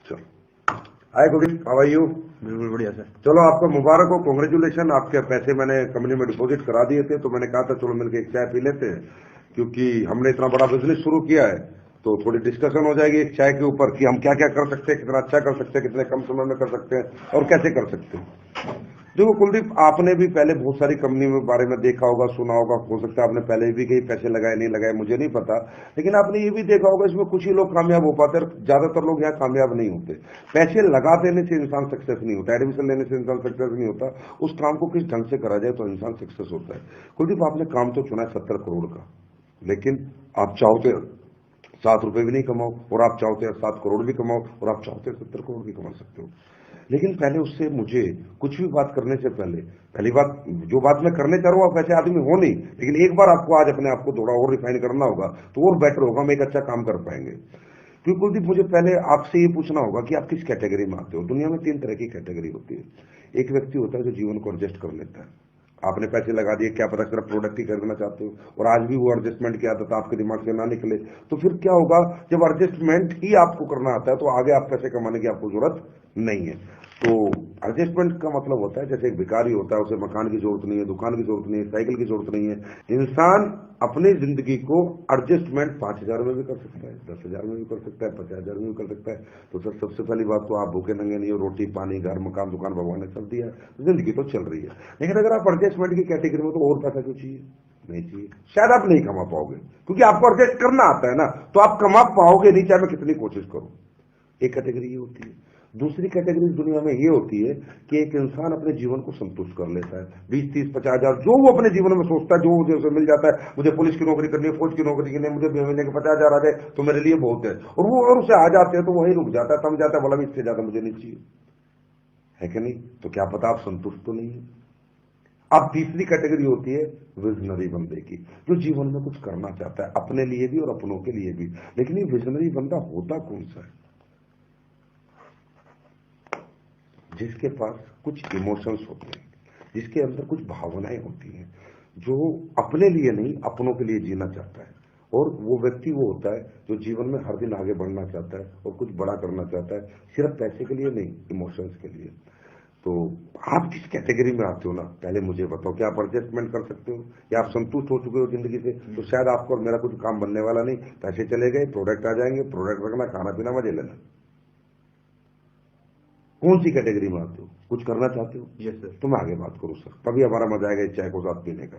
चलो, हाय Govind, how are you? बिल्कुल बढ़िया सर। चलो, आपको मुबारक हो, कांग्रेचुलेशन। आपके पैसे मैंने कंपनी में डिपॉजिट करा दिए थे, तो मैंने कहा था चलो मिलकर एक चाय पी लेते हैं, क्योंकि हमने इतना बड़ा बिजनेस शुरू किया है, तो थोड़ी डिस्कशन हो जाएगी एक चाय के ऊपर कि हम क्या क्या कर सकते हैं, कितना अच्छा कर सकते हैं, कितने कम समय में कर सकते हैं और कैसे कर सकते हैं। देखो कुलदीप, आपने भी पहले बहुत सारी कंपनी में बारे में देखा होगा, सुना होगा, हो सकता है आपने पहले भी कहीं पैसे लगाए नहीं लगाए मुझे नहीं पता, लेकिन आपने ये भी देखा होगा इसमें कुछ ही लोग कामयाब हो पाते हैं, ज्यादातर लोग यहाँ कामयाब नहीं होते। पैसे लगा देने से इंसान सक्सेस नहीं होता, एडमिशन लेने से इंसान सक्सेस नहीं होता, उस काम को किस ढंग से करा जाए तो इंसान सक्सेस होता है। कुलदीप, आपने काम तो चुना है 70 करोड़ का, लेकिन आप चाहो तो 7 रुपए भी नहीं कमाओ, और आप चाहते हैं 7 करोड़ भी कमाओ, और आप चाहते हैं 70 करोड़ भी कमा सकते हो। लेकिन पहले उससे मुझे कुछ भी बात करने से पहले, पहली बात, जो बात मैं करने चाह रहा हूं आप वैसे आदमी हो नहीं, लेकिन एक बार आपको आज अपने आप को थोड़ा और रिफाइन करना होगा तो और बेटर होगा, हम एक अच्छा काम कर पाएंगे। क्योंकि कुलदीप, मुझे पहले आपसे ये पूछना होगा कि आप किस कैटेगरी में आते हो। दुनिया में 3 तरह की कैटेगरी होती है। एक व्यक्ति होता है जो जीवन को एडजस्ट कर लेता है। आपने पैसे लगा दिए, क्या पता सिर्फ प्रोडक्ट ही खरीदना चाहते हो और आज भी वो एडजस्टमेंट की आदत आपके दिमाग से ना निकले, तो फिर क्या होगा, जब एडजस्टमेंट ही आपको करना आता है तो आगे आप पैसे कमाने की आपको जरूरत नहीं है। तो एडजस्टमेंट का मतलब होता है, जैसे एक भिखारी होता है, उसे मकान की जरूरत नहीं है, दुकान की जरूरत नहीं है, साइकिल की जरूरत नहीं है। इंसान अपनी जिंदगी को एडजस्टमेंट 5,000 में भी कर सकता है, 10,000 में भी कर सकता है, 50,000 में भी कर सकता है। तो सर, सबसे पहली बात तो आप भूखे नंगे नहीं हो, रोटी पानी घर मकान दुकान भगवान ने सब दिया है, जिंदगी तो चल रही है। लेकिन अगर आप एडजस्टमेंट की कैटेगरी में, तो और पैसा क्यों चाहिए? नहीं चाहिए। शायद आप नहीं कमा पाओगे, क्योंकि आपको एडजस्ट करना आता है ना, तो आप कमा पाओगे नहीं चाहे मैं कितनी कोशिश करूं। एक कैटेगरी ये होती है। दूसरी कैटेगरी दुनिया में ये होती है कि एक इंसान अपने जीवन को संतुष्ट कर लेता है, 20, 30, 50,000 जो वो अपने जीवन में सोचता है, जो मुझे उसे मिल जाता है, मुझे पुलिस की नौकरी करनी है, फौज की नौकरी करनी है, मुझे महीने के 50,000 आ जाए तो मेरे लिए बहुत है, और वो और उसे आ जाते हैं तो वही रुक जाता है, थम जाता है, बोला इससे ज्यादा मुझे नहीं चाहिए, है कि नहीं? तो क्या पता आप संतुष्ट तो नहीं है। अब तीसरी कैटेगरी होती है विजनरी बंदे की, जो जीवन में कुछ करना चाहता है, अपने लिए भी और अपनों के लिए भी। लेकिन ये विजनरी बंदा होता कौन सा है? जिसके पास कुछ इमोशंस होते हैं, जिसके अंदर कुछ भावनाएं होती हैं, जो अपने लिए नहीं अपनों के लिए जीना चाहता है। और वो व्यक्ति वो होता है जो जीवन में हर दिन आगे बढ़ना चाहता है और कुछ बड़ा करना चाहता है, सिर्फ पैसे के लिए नहीं, इमोशंस के लिए। तो आप किस कैटेगरी में आते हो ना, पहले मुझे बताओ। क्या आप एडजस्टमेंट कर सकते हो, या आप संतुष्ट हो चुके हो जिंदगी से? तो शायद आपको और मेरा कुछ काम बनने वाला नहीं, पैसे चले गए, प्रोडक्ट आ जाएंगे, प्रोडक्ट रखना, खाना पीना, मजे लेना। कौन सी कैटेगरी में आते हो? कुछ करना चाहते हो? Yes sir. तो मैं आगे बात करूं सर, तभी हमारा मजा आएगा इस चाय को साथ पीने का।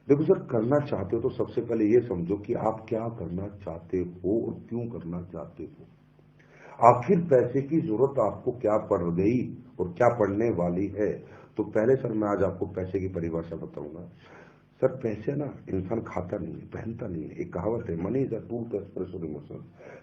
देखो सर, करना चाहते हो तो सबसे पहले ये समझो कि आप क्या करना चाहते हो और क्यों करना चाहते हो। आखिर पैसे की जरूरत आपको क्या पड़ गई और क्या पड़ने वाली है? तो पहले सर मैं आज आपको पैसे की परिभाषा बताऊंगा। सर, पैसे ना इंसान खाता नहीं है, पहनता नहीं है। एक कहावत है, money is a tool to express your emotion.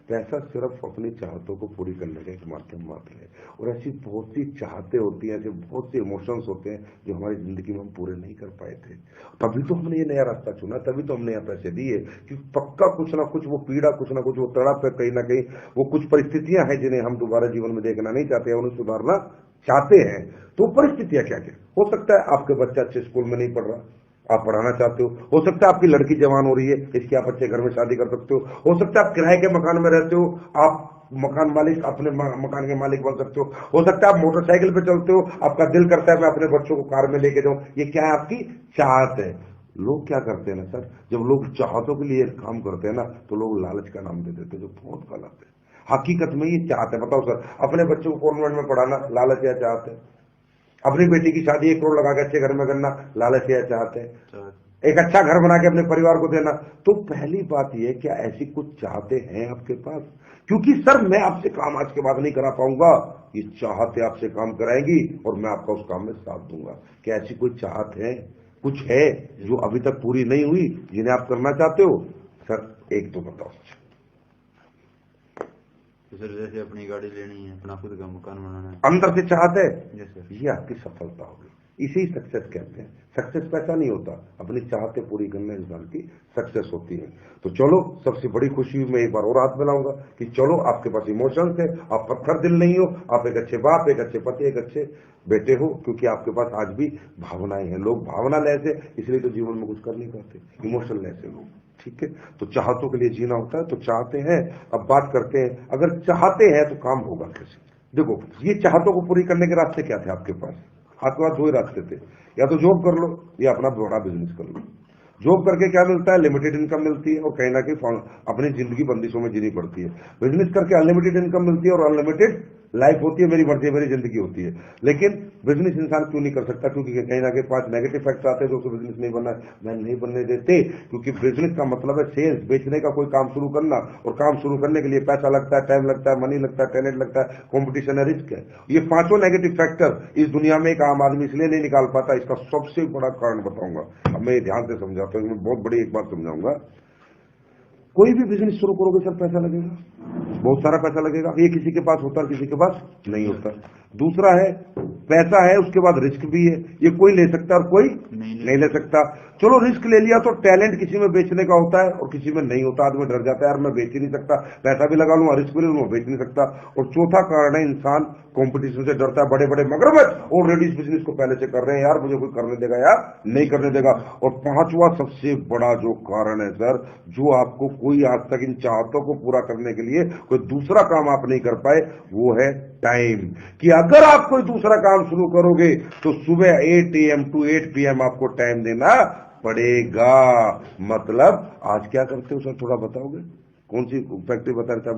पैसा सिर्फ अपनी चाहतों को पूरी करने का एक माध्यम मात्र है। और ऐसी बहुत सी चाहते होती हैं, ऐसे बहुत से इमोशंस होते हैं जो हमारी जिंदगी में हम पूरे नहीं कर पाए थे। तभी तो हमने ये नया रास्ता चुना, तभी तो हमने यहाँ पैसे दिए, कि पक्का कुछ ना कुछ वो पीड़ा, कुछ ना कुछ वो तड़प है, कहीं ना कहीं वो कुछ परिस्थितियां हैं जिन्हें हम दोबारा जीवन में देखना नहीं चाहते, उन्हें सुधारना चाहते हैं। तो परिस्थितियां क्या क्या हो सकता है? आपके बच्चा अच्छे स्कूल में नहीं पढ़ रहा, आप पढ़ाना चाहते हो सकता है आपकी लड़की जवान हो रही है, इसकी आप अच्छे घर में शादी कर सकते हो सकता है आप किराए के मकान में रहते हो, आप मकान मालिक, अपने मकान के मालिक बन सकते हो सकता है आप मोटरसाइकिल पे चलते हो, आपका दिल करता है मैं अपने बच्चों को कार में लेके जाऊं। ये क्या है? आपकी चाहत है। लोग क्या करते हैं ना सर, जब लोग चाहतों के लिए काम करते हैं ना, तो लोग लालच का नाम दे देते हैं, जो बहुत गलत है। हकीकत में ये चाहते हैं। बताओ सर, अपने बच्चों को कॉन्वेंट में पढ़ाना लालच या चाहते हैं? अपनी बेटी की शादी 1 करोड़ लगा के अच्छे घर में करना लालच या चाहते हैं? एक अच्छा घर बना के अपने परिवार को देना। तो पहली बात यह, क्या ऐसी कुछ चाहते हैं आपके पास? क्योंकि सर मैं आपसे काम आज के बाद नहीं करा पाऊंगा, ये चाहते आपसे काम कराएंगी और मैं आपका उस काम में साथ दूंगा। क्या ऐसी कोई चाहत है, कुछ है जो अभी तक पूरी नहीं हुई, जिन्हें आप करना चाहते हो? सर एक तो बताओ। तो सर जैसे अपनी गाड़ी लेनी है, अपना खुद का मकान बनाना है, अंदर से चाहते हैं, यस सर। ये आपकी सफलता होगी। इसे ही सक्सेस कहते हैं। सक्सेस पैसा नहीं होता, अपनी चाहते पूरी करने इंसान की सक्सेस होती है। तो चलो, सबसे बड़ी खुशी में एक बार और हाथ मिलाऊंगा कि चलो आपके पास इमोशंस है, आप पत्थर दिल नहीं हो, आप एक अच्छे बाप, एक अच्छे पति, एक अच्छे बेटे हो, क्योंकि आपके पास आज भी भावनाएं हैं। लोग भावना लेस है, इसलिए तो जीवन में कुछ कर नहीं पाते, इमोशन लेस है लोग। ठीक है, तो चाहतों के लिए जीना होता है, तो चाहते हैं। अब बात करते हैं, अगर चाहते हैं तो काम होगा कैसे। देखो, ये चाहतों को पूरी करने के रास्ते क्या थे आपके पास? आपके पास दो ही रास्ते थे, या तो जॉब कर लो या अपना बड़ा बिजनेस कर लो। जॉब करके क्या मिलता है? लिमिटेड इनकम मिलती है और कहीं ना कहीं अपनी जिंदगी बंदिशों में जीनी पड़ती है। बिजनेस करके अनलिमिटेड इनकम मिलती है और अनलिमिटेड लाइफ होती है, मेरी मर्जी मेरी जिंदगी होती है। लेकिन बिजनेस इंसान क्यों नहीं कर सकता? क्योंकि कहीं ना कहीं 5 नेगेटिव फैक्टर आते हैं जो उसको बिजनेस नहीं बनना मैं नहीं बनने देते। क्योंकि बिजनेस का मतलब है सेल्स, बेचने का कोई काम शुरू करना, और काम शुरू करने के लिए पैसा लगता है, टाइम लगता है, मनी लगता है, टैलेंट लगता है, कॉम्पिटिशन है, रिस्क है। ये 5 नेगेटिव फैक्टर इस दुनिया में एक आम आदमी इसलिए नहीं निकाल पाता। इसका सबसे बड़ा कारण बताऊंगा, अब मैं ध्यान से समझाता हूँ, मैं बहुत बड़ी एक बात समझाऊंगा। कोई भी बिजनेस शुरू करोगे सर पैसा लगेगा, बहुत सारा पैसा लगेगा। ये किसी के पास होता है, किसी के पास नहीं होता। दूसरा है, पैसा है उसके बाद रिस्क भी है, ये कोई ले सकता है और कोई नहीं ले सकता। चलो रिस्क ले लिया तो टैलेंट किसी में बेचने का होता है और किसी में नहीं होता। आदमी डर जाता है, यार मैं बेच ही नहीं सकता, पैसा भी लगा लूंगा, रिस्क भी ले लूंगा, बेच नहीं सकता। और चौथा कारण है, इंसान कंपटीशन से डरता है। बड़े बड़े मगरमच्छ ऑलरेडी इस बिजनेस को पहले से कर रहे हैं, यार मुझे कोई करने देगा या नहीं करने देगा। और पांचवा सबसे बड़ा जो कारण है सर, जो आपको कोई आज तक इन चाहतों को पूरा करने के लिए कोई दूसरा काम आप नहीं कर पाए, वो है टाइम। कि अगर आप कोई दूसरा काम शुरू करोगे तो सुबह 8 AM to 8 PM आपको टाइम देना पड़ेगा। मतलब आज क्या करते हो सर, थोड़ा बताओगे? कौन सी फैक्ट्री बता रहे थे आप?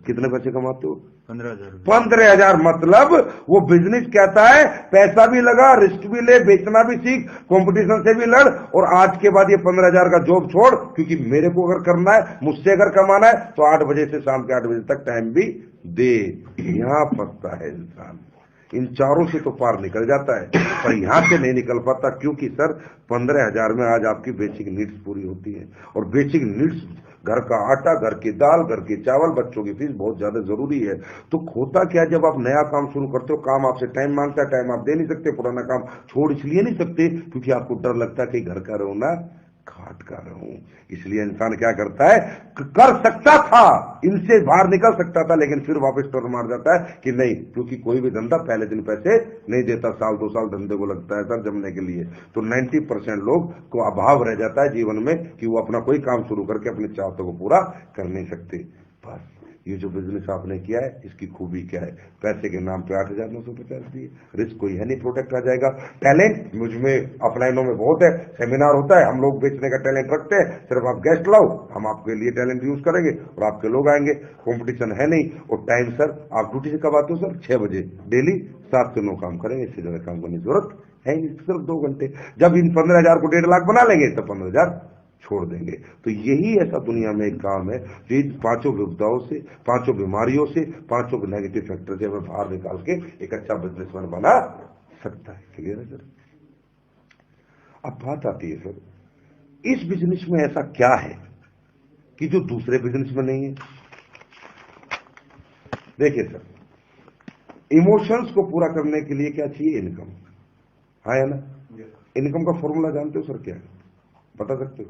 कितने पैसे कमाते हो? 15,000। 15,000। मतलब वो बिजनेस कहता है पैसा भी लगा, रिस्क भी ले, बेचना भी सीख, कंपटीशन से भी लड़, और आज के बाद ये 15,000 का जॉब छोड़, क्योंकि मेरे को अगर करना है, मुझसे अगर कमाना है तो 8 बजे से शाम के 8 बजे तक टाइम भी दे। यहां फंसता है इंसान। इन चारों से तो पार निकल जाता है, पर यहां से नहीं निकल पाता। क्योंकि सर 15,000 में आज आपकी बेसिक नीड्स पूरी होती है, और बेसिक नीड्स घर का आटा, घर की दाल, घर के चावल, बच्चों की फीस बहुत ज्यादा जरूरी है। तो खोता क्या, जब आप नया काम शुरू करते हो, काम आपसे टाइम मांगता है, टाइम आप दे नहीं सकते, पुराना काम छोड़ इसलिए नहीं सकते क्योंकि आपको डर लगता है कि घर का रहो ना घाट का रहूं। इसलिए इंसान क्या करता है, कर सकता था, इनसे बाहर निकल सकता था, लेकिन फिर वापस टर्न मार जाता है कि नहीं, क्योंकि कोई भी धंधा पहले दिन पैसे नहीं देता, साल 2 साल धंधे को लगता है सर जमने के लिए। तो 90% लोग को अभाव रह जाता है जीवन में कि वो अपना कोई काम शुरू करके अपनी चाहतों को पूरा कर नहीं सकते। बस ये जो बिजनेस आपने किया है, इसकी खूबी क्या है? पैसे के नाम पे 8,950 दिए, रिस्क कोई है नहीं, प्रोडक्ट आ जाएगा। टैलेंट मुझमें ऑफलाइनों में बहुत है, सेमिनार होता है, हम लोग बेचने का टैलेंट रखते हैं, सिर्फ आप गेस्ट लाओ, हम आपके लिए टैलेंट यूज करेंगे और आपके लोग आएंगे। कंपटीशन है नहीं। और टाइम सर, आप ड्यूटी से कब आते हो सर? 6 बजे डेली, 7 से 9 काम करेंगे, इससे ज्यादा काम करने की जरूरत है नहीं, सिर्फ 2 घंटे। जब इन 15,000 को 1.5 लाख बना लेंगे तो 15,000 छोड़ देंगे। तो यही ऐसा दुनिया में एक काम है जो इन 5 विपदाओं से, 5 बीमारियों से, 5 नेगेटिव फैक्टर से हमें बाहर निकाल के एक अच्छा बिजनेसमैन बना सकता है। क्लियर है सर? अब बात आती है सर, इस बिजनेस में ऐसा क्या है कि जो दूसरे बिजनेस में नहीं है? देखिए सर, इमोशंस को पूरा करने के लिए क्या चाहिए? इनकम। हाँ है ना? इनकम का फॉर्मूला जानते हो सर क्या है, बता सकते हो?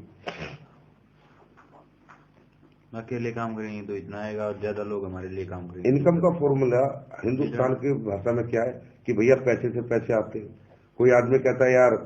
अकेले काम करेंगे तो इतना आएगा और ज्यादा लोग हमारे लिए काम करेंगे। इनकम का फॉर्मूला हिंदुस्तान की भाषा में क्या है कि भैया पैसे से पैसे आते हैं। कोई आदमी कहता है यार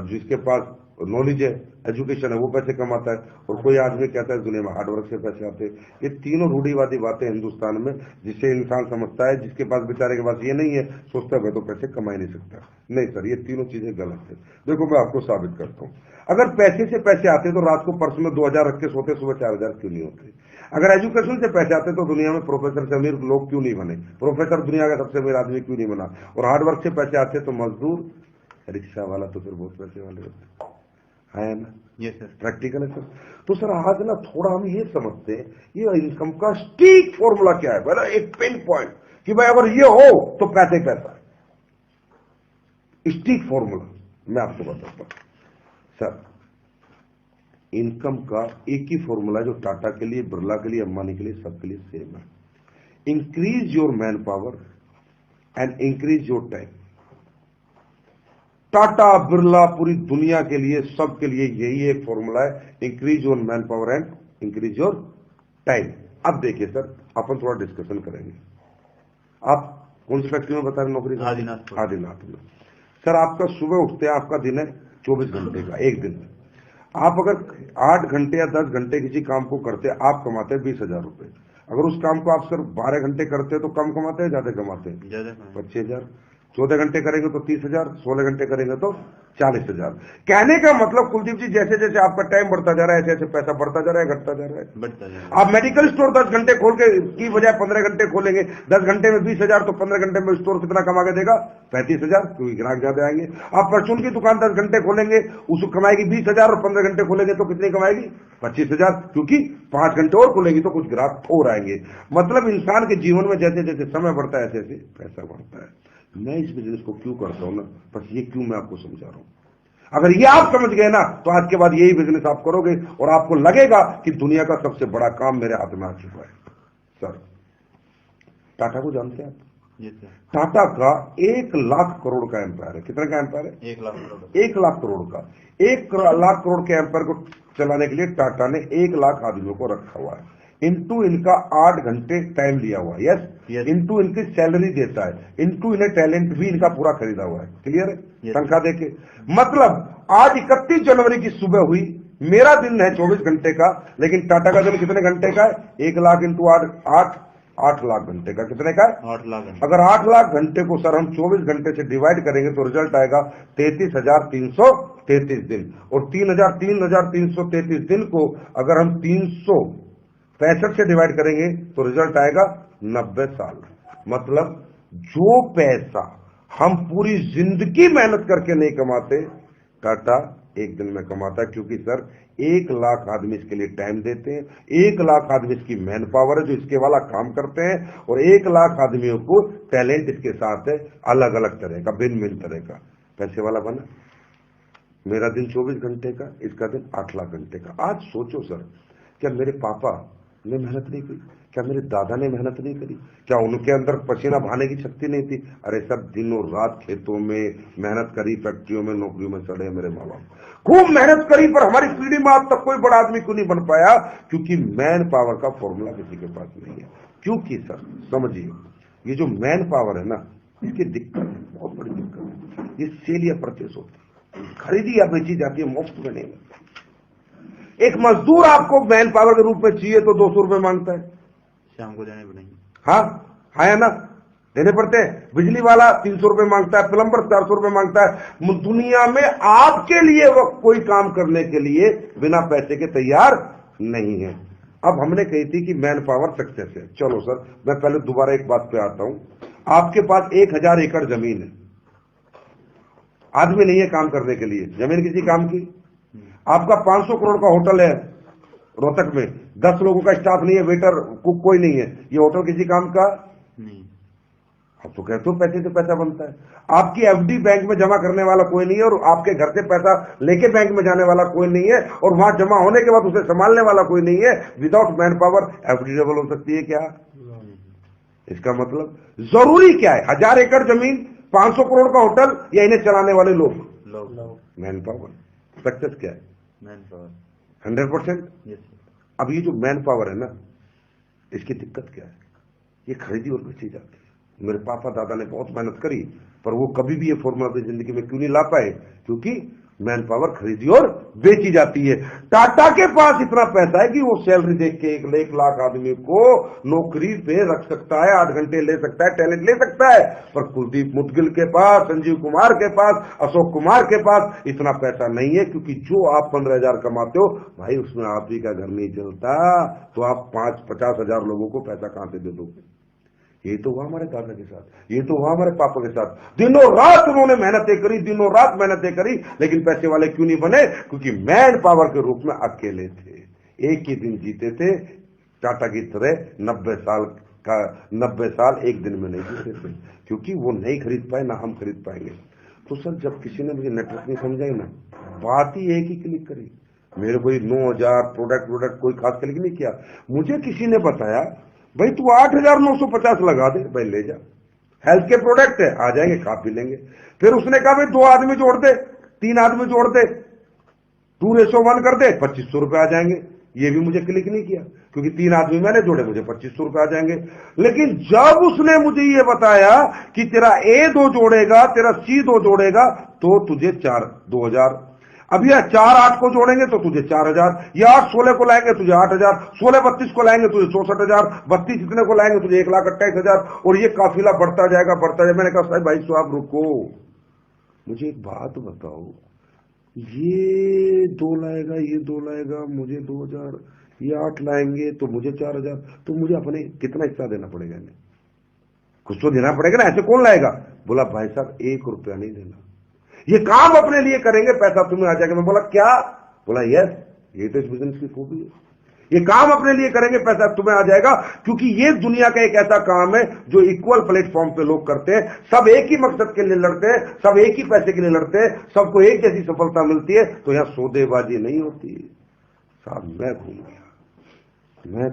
जिसके पास नॉलेज है, एजुकेशन है, वो पैसे कमाता है, और कोई आदमी कहता है दुनिया में हार्डवर्क से पैसे आते हैं। ये तीनों रूढ़िवादी बातें हिंदुस्तान में, जिससे इंसान समझता है, जिसके पास बेचारे के पास ये नहीं है, सोचता है मैं तो पैसे कमा ही नहीं सकता। नहीं सर, ये तीनों चीजें गलत है। देखो मैं आपको साबित करता हूँ। अगर पैसे से पैसे आते तो रात को पर्स में 2,000 रख के सोते, सुबह 4,000 क्यों नहीं होते? अगर एजुकेशन से पैसे आते तो दुनिया में प्रोफेसर से अमीर लोग क्यों नहीं बने? प्रोफेसर दुनिया का सबसे अमीर आदमी क्यों नहीं बना? और हार्डवर्क से पैसे आते तो मजदूर, रिक्शा वाला तो फिर बहुत पैसे वाले होते है ना? ये सर प्रैक्टिकल है सर। तो सर आज ना थोड़ा हम ये समझते हैं ये इनकम का स्टीक फॉर्मूला क्या है, पहले एक पिन पॉइंट कि भाई अगर ये हो तो पैसे ही पैसा है। स्टीक फॉर्मूला मैं आपको बताता हूं सर। इनकम का एक ही फॉर्मूला जो टाटा के लिए, बिरला के लिए, अंबानी के लिए, सबके लिए सेम है। Increase your man power and increase your time. Tata, Birla, पूरी दुनिया के लिए, सबके लिए यही एक फॉर्मूला है, increase your man power and increase your time. अब देखिए सर, अपन थोड़ा डिस्कशन करेंगे। आप कौन सी फैक्ट्री में बता रहे नौकरी? आदिनाथ में। सर आपका सुबह उठते हैं, आपका दिन है 24 घंटे का, एक दिन। आप अगर 8 घंटे या 10 घंटे किसी काम को करते, आप कमाते हैं 20,000 रुपए। अगर उस काम को आप सिर्फ 12 घंटे करते तो कम कमाते हैं, ज्यादा कमाते हैं? ज्यादा कमाएं। 25,000। 14 घंटे करेंगे तो 30,000, 16 घंटे करेंगे तो 40,000। कहने का मतलब कुलदीप जी, जैसे जैसे आपका टाइम बढ़ता जा रहा है, ऐसे ऐसे पैसा बढ़ता जा रहा है, घटता जा रहा है। बढ़ता जाएगा। आप मेडिकल स्टोर 10 घंटे खोल के की बजाय 15 घंटे खोलेंगे, 10 घंटे में 20,000, तो 15 घंटे में स्टोर कितना कमा के देगा? 35,000, क्योंकि ग्राहक ज्यादा आएंगे। आप परचून की दुकान 10 घंटे खोलेंगे, उसको कमाएगी 20,000, और 15 घंटे खोलेंगे तो कितनी कमाएगी? 25,000, क्योंकि 5 घंटे और खोलेंगी तो कुछ ग्राहक और आएंगे। मतलब इंसान के जीवन में जैसे जैसे समय बढ़ता है, ऐसे ऐसे पैसा बढ़ता है। मैं इस बिजनेस को क्यों करता हूं ना, बस ये क्यों मैं आपको समझा रहा हूं। अगर ये आप समझ गए ना, तो आज के बाद यही बिजनेस आप करोगे और आपको लगेगा कि दुनिया का सबसे बड़ा काम मेरे हाथ में आ चुका है। सर, टाटा को जानते हैं आप? जी सर। टाटा का 1 लाख करोड़ का एम्पायर है। कितने का एम्पायर है? 1 लाख करोड़। 1 लाख करोड़ का। 1 लाख करोड़ के एम्पायर को चलाने के लिए टाटा ने 1 लाख आदमियों को रखा हुआ है। इनटू इनका 8 घंटे टाइम लिया हुआ है। यस। इनटू इनकी सैलरी देता है, इनटू इन्हें टैलेंट भी इनका पूरा खरीदा हुआ है। क्लियर है? तनख्वाह देके। मतलब आज 31 जनवरी की सुबह हुई, मेरा दिन है 24 घंटे का, लेकिन टाटा का दिन कितने घंटे का है? 1 लाख इंटू 8 लाख घंटे का। कितने का है? 8 लाख घंटे। अगर 8 लाख घंटे को सर हम 24 घंटे से डिवाइड करेंगे तो रिजल्ट आएगा 33,333 दिन। और 3,333 दिन को अगर हम 365 से डिवाइड करेंगे तो रिजल्ट आएगा 90 साल। मतलब जो पैसा हम पूरी जिंदगी मेहनत करके नहीं कमाते, टाटा एक दिन में कमाता है। क्योंकि सर 1 लाख आदमी इसके लिए टाइम देते हैं, 1 लाख आदमी इसकी मैन पावर है जो इसके वाला काम करते हैं, और 1 लाख आदमियों को टैलेंट इसके साथ है, अलग अलग तरह का, भिन्न भिन्न तरह का। पैसे वाला बना। मेरा दिन 24 घंटे का, इसका दिन 8 लाख घंटे का। आज सोचो सर, क्या मेरे पापा ने मेहनत नहीं की? क्या मेरे दादा ने मेहनत नहीं करी? क्या उनके अंदर पसीना बहाने की शक्ति नहीं थी? अरे सर, दिनों रात खेतों में मेहनत करी, फैक्ट्रियों में, नौकरियों में सड़े मेरे माँ बाप, खूब मेहनत करी, पर हमारी पीढ़ी में आज तक कोई बड़ा आदमी क्यों नहीं बन पाया? क्योंकि मैन पावर का फॉर्मूला किसी के पास नहीं है। क्योंकि सर समझिए, ये जो मैन पावर है ना, इसकी दिक्कत है, बहुत बड़ी दिक्कत है। ये सेल या परचेस होती है, खरीदी या बेची जाती है, मुफ्त में नहीं मिलती। एक मजदूर आपको मैन पावर के रूप में चाहिए तो 200 रुपए मांगता है, शाम को देने पड़ेंगे। हाँ है ना, देने पड़ते हैं। बिजली वाला 300 रुपए मांगता है, प्लम्बर 400 रुपए मांगता है। दुनिया में आपके लिए वो कोई काम करने के लिए बिना पैसे के तैयार नहीं है। अब हमने कही थी कि मैन पावर सक्सेस है। चलो सर, मैं पहले दोबारा एक बात पे आता हूं। आपके पास 1000 एकड़ जमीन है, आदमी नहीं है काम करने के लिए, जमीन किसी काम की। आपका 500 करोड़ का होटल है रोहतक में, 10 लोगों का स्टाफ नहीं है, वेटर कुक कोई नहीं है, ये होटल किसी काम का नहीं। अब तो कहते हो पैसे से पैसा बनता है। आपकी एफडी बैंक में जमा करने वाला कोई नहीं है, और आपके घर से पैसा लेके बैंक में जाने वाला कोई नहीं है, और वहां जमा होने के बाद उसे संभालने वाला कोई नहीं है। Without man power FD double हो सकती है क्या? इसका मतलब जरूरी क्या है? 1000 एकड़ जमीन, 500 करोड़ का होटल, या इन्हें चलाने वाले लोग? Man power. सक्सेस क्या है? Man power 100%। यस। अब ये जो मैन पावर है ना, इसकी दिक्कत क्या है? ये खरीदी और बेची जाती है। मेरे पापा दादा ने बहुत मेहनत करी, पर वो कभी भी ये फॉर्मूला अपनी जिंदगी में क्यों नहीं ला पाए? क्योंकि मैन पावर खरीदी और बेची जाती है। टाटा के पास इतना पैसा है कि वो सैलरी देख के 1 लाख आदमी को नौकरी पे रख सकता है, 8 घंटे ले सकता है, टैलेंट ले सकता है। पर कुलदीप मुदगिल के पास, संजीव कुमार के पास, अशोक कुमार के पास इतना पैसा नहीं है। क्योंकि जो आप 15,000 कमाते हो भाई, उसमें आप ही का घर नहीं चलता, तो आप 50 हजार लोगों को पैसा कहां से दे दोगे? ये तो हुआ हमारे दादा के साथ, ये तो हुआ हमारे पापा के साथ। दिनों रात उन्होंने मेहनतें करी, दिनों रात मेहनतें करी, लेकिन पैसे वाले क्यों नहीं बने? क्योंकि मैन पावर के रूप में अकेले थे, एक ही दिन जीते थे। टाटा की तरह 90 साल एक दिन में नहीं जीते थे, क्योंकि वो नहीं खरीद पाए, ना हम खरीद पाएंगे। तो सर, जब किसी ने मुझे नेटवर्क नहीं समझाई ना, बात ही एक ही क्लिक करी। मेरे कोई 9000 प्रोडक्ट कोई खास क्लिक नहीं किया। मुझे किसी ने बताया, भाई तू 8,950 लगा दे, भाई ले जा, हेल्थ के प्रोडक्ट है, आ जाएंगे, खा पी लेंगे। फिर उसने कहा भाई 2 आदमी जोड़ दे, 3 आदमी जोड़ दे, 2:1 कर दे, 2500 रुपए आ जाएंगे। ये भी मुझे क्लिक नहीं किया, क्योंकि 3 आदमी मैंने जोड़े, मुझे 2500 रुपए आ जाएंगे। लेकिन जब उसने मुझे ये बताया कि तेरा A 2 जोड़ेगा, तेरा C 2 जोड़ेगा, तो तुझे 2,000। अब ये 4-8 को जोड़ेंगे तो तुझे 4,000, ये 8-16 को लाएंगे तुझे 8,000, 16-32 को लाएंगे तुझे 64,000, 32 इतने को लाएंगे तुझे 1,28,000, और ये काफिला बढ़ता जाएगा बढ़ता जाएगा। मैंने कहा साहब भाई साहब रुको, मुझे एक बात बताओ, ये 2 लाएगा, ये 2 लाएगा, मुझे 2,000, ये 8 लाएंगे तो मुझे 4,000, तो मुझे अपने कितना हिस्सा देना पड़ेगा इन्हें? कुछ तो देना पड़ेगा ना, ऐसे कौन लाएगा? बोला भाई साहब 1 रुपया नहीं देना, ये काम अपने लिए करेंगे, पैसा तुम्हें आ जाएगा। मैं बोला क्या? बोला यस, ये तो इस बिजनेस की खूबी है, ये काम अपने लिए करेंगे, पैसा तुम्हें आ जाएगा, क्योंकि ये दुनिया का एक ऐसा काम है जो इक्वल प्लेटफॉर्म पे लोग करते हैं, सब एक ही मकसद के लिए लड़ते हैं, सब एक ही पैसे के लिए लड़ते हैं, सबको एक जैसी सफलता मिलती है, तो यहां सौदेबाजी नहीं होती। साहब मैं घूम गया, मैं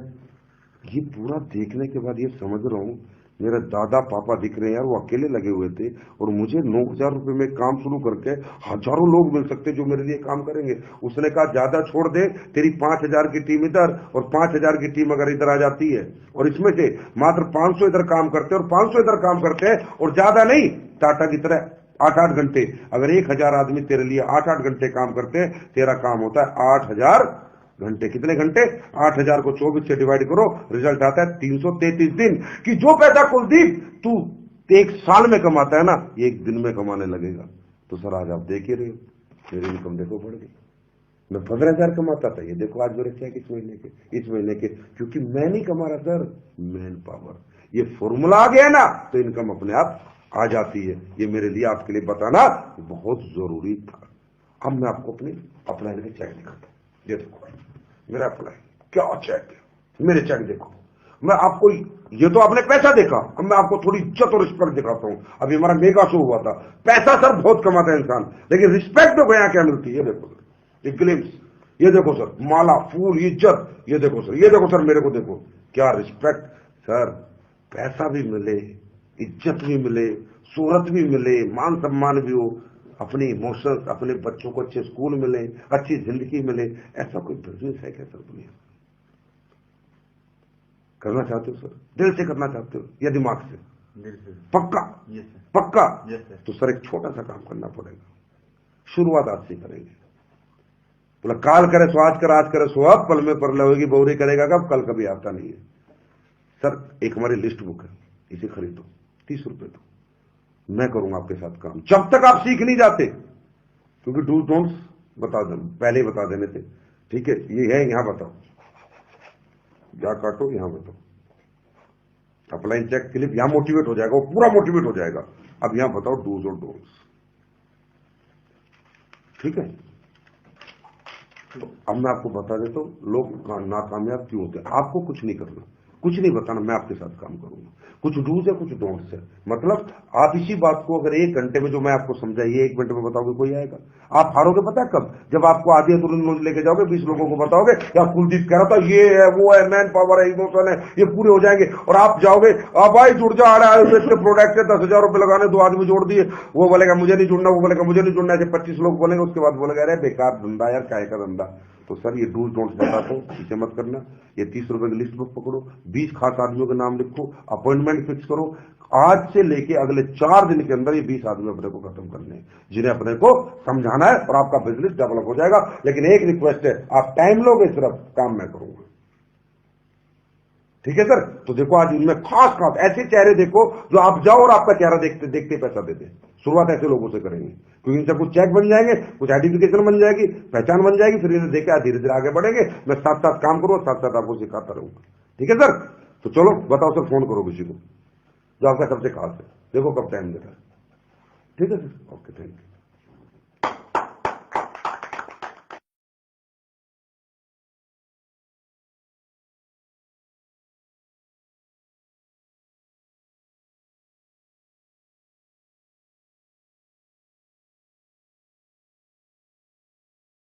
ये पूरा देखने के बाद ये समझ रहा हूं, मेरे दादा पापा दिख रहे हैं यार, वो अकेले लगे हुए थे, और मुझे 9,000 रुपए में काम शुरू करके हजारों लोग मिल सकते जो मेरे लिए काम करेंगे। उसने कहा ज्यादा छोड़ दे, तेरी 5,000 की टीम इधर और 5,000 की टीम अगर इधर आ जाती है, और इसमें से मात्र 500 इधर काम करते हैं और 500 इधर काम करते हैं, और ज्यादा नहीं, टाटा की तरह 8-8 घंटे, अगर 1,000 आदमी तेरे लिए 8-8 घंटे काम करते हैं, तेरा काम होता है 8,000 घंटे। कितने घंटे? 8,000 को 24 से डिवाइड करो, रिजल्ट आता है 333 दिन। कि जो पैसा कुलदीप तू 1 साल में कमाता है ना, ये 1 दिन में कमाने लगेगा। तो सर आज आप देख ही रहे हो, मेरी इनकम देखो बढ़ गई। मैं 15,000 कमाता था, ये देखो आज मेरे चेक इस महीने के, क्योंकि मैं नहीं कमा रहा सर, मैन पावर, ये फॉर्मूला आ गया ना, तो इनकम अपने आप आ जाती है। ये मेरे लिए आपके लिए बताना बहुत जरूरी था। अब मैं आपको अपने अपलाइन के चेक दिखाता हूं, ये देखो मेरा अप्लाई, क्या चेक है, मेरे चेक देखो। मैं आपको, ये तो आपने पैसा देखा, अब मैं आपको थोड़ी इज्जत और रिस्पेक्ट दिखाता हूं। अभी हमारा मेगा शो हुआ था, पैसा सर बहुत कमाता है इंसान, लेकिन रिस्पेक्ट देखो यहां क्या मिलती है। ये देखो सर, ये ग्लिम्स, ये देखो सर, माला, फूल, इज्जत, ये देखो सर, ये देखो सर, मेरे को देखो क्या रिस्पेक्ट। सर पैसा भी मिले, इज्जत भी मिले, शोहरत भी मिले, मान सम्मान भी हो, अपने इमोशंस, अपने बच्चों को अच्छे स्कूल मिले, अच्छी जिंदगी मिले, ऐसा कोई बिजनेस है क्या सर दुनिया? करना चाहते हो सर? दिल से करना चाहते हो या दिमाग से? दिल से। पक्का? Yes sir. पक्का? Yes sir. तो सर एक छोटा सा काम करना पड़ेगा, शुरुआत आज से करेंगे। बोला काल करे सो आज कर, आज करे सो अब, पल में परलय होगी, बहुरी करेगा कब, कल कभी आता नहीं है। सर एक हमारी लिस्ट बुक है, इसे खरीदो, 30 रुपए दो, मैं करूंगा आपके साथ काम, जब तक आप सीख नहीं जाते, क्योंकि डूज डोंट्स बता दो, पहले ही बता देने थे, ठीक है? ये है, यहां बताओ, या काटो, यहां बताओ, अपलाइन चेक क्लिप, यहां मोटिवेट हो जाएगा, वो पूरा मोटिवेट हो जाएगा। अब यहां बताओ डूज और डोंट्स, ठीक है? तो अब मैं आपको बता देता हूं लोग नाकामयाब क्यों होते हैं। आपको कुछ नहीं करना, कुछ नहीं बताना, मैं आपके साथ काम करूंगा। कुछ डूज है, कुछ डोंट्स है, मतलब आप इसी बात को अगर 1 घंटे में जो मैं आपको समझाइए 1 मिनट में बताओगे, कोई आएगा? आप हारोगे पता है कब? जब आपको आधी अधूरी नॉलेज लेके जाओगे, 20 लोगों को बताओगे या कुलदीप कह रहा था ये है, वो है, मैन पावर है, इमोशन है, ये पूरे हो जाएंगे, और आप जाओगे, अब भाई जुड़ जा, आयुर्वेद के प्रोडक्ट है, 10,000 रुपए लगाने, 2 आदमी जोड़ दिए, वो बोलेगा मुझे नहीं जुड़ना, वो बोलेगा मुझे नहीं जुड़ना, ऐसे 25 लोग बोलेंगे, उसके बाद बोलेगा अरे बेकार धंधा यार, काय का धंधा। तो सर ये डूज डोंट्स बताता हूं, इसे मत करना। ये 30 रुपए की लिस्ट बुक पकड़ो, 20 खास आदमियों के नाम लिखो, अपॉइंटमेंट फिक्स करो, आज से लेके अगले 4 दिन के अंदर ये 20 आदमी अपने को खत्म करने हैं, जिन्हें अपने को समझाना है, और आपका बिजनेस डेवलप हो जाएगा। लेकिन एक रिक्वेस्ट है, आप टाइम लोगे, सिर्फ काम मैं करूंगा, ठीक है सर? तो देखो आज इनमें खास खास ऐसे चेहरे देखो जो आप जाओ और आपका चेहरा देखते देखते पैसा दे दे। शुरुआत ऐसे लोगों से करेंगे, क्योंकि इनसे कुछ चेक बन जाएंगे, कुछ आइडेंटिफिकेशन बन जाएगी, पहचान बन जाएगी, फिर इन्हें देखा धीरे धीरे आगे बढ़ेंगे। मैं साथ साथ काम करूंगा, साथ साथ आपको सिखाता रहूंगा, ठीक है सर? तो चलो बताओ सर, फोन करो किसी को जो आपका सबसे खास है, देखो कब टाइम दे रहा है, ठीक है सर? Okay, thank you.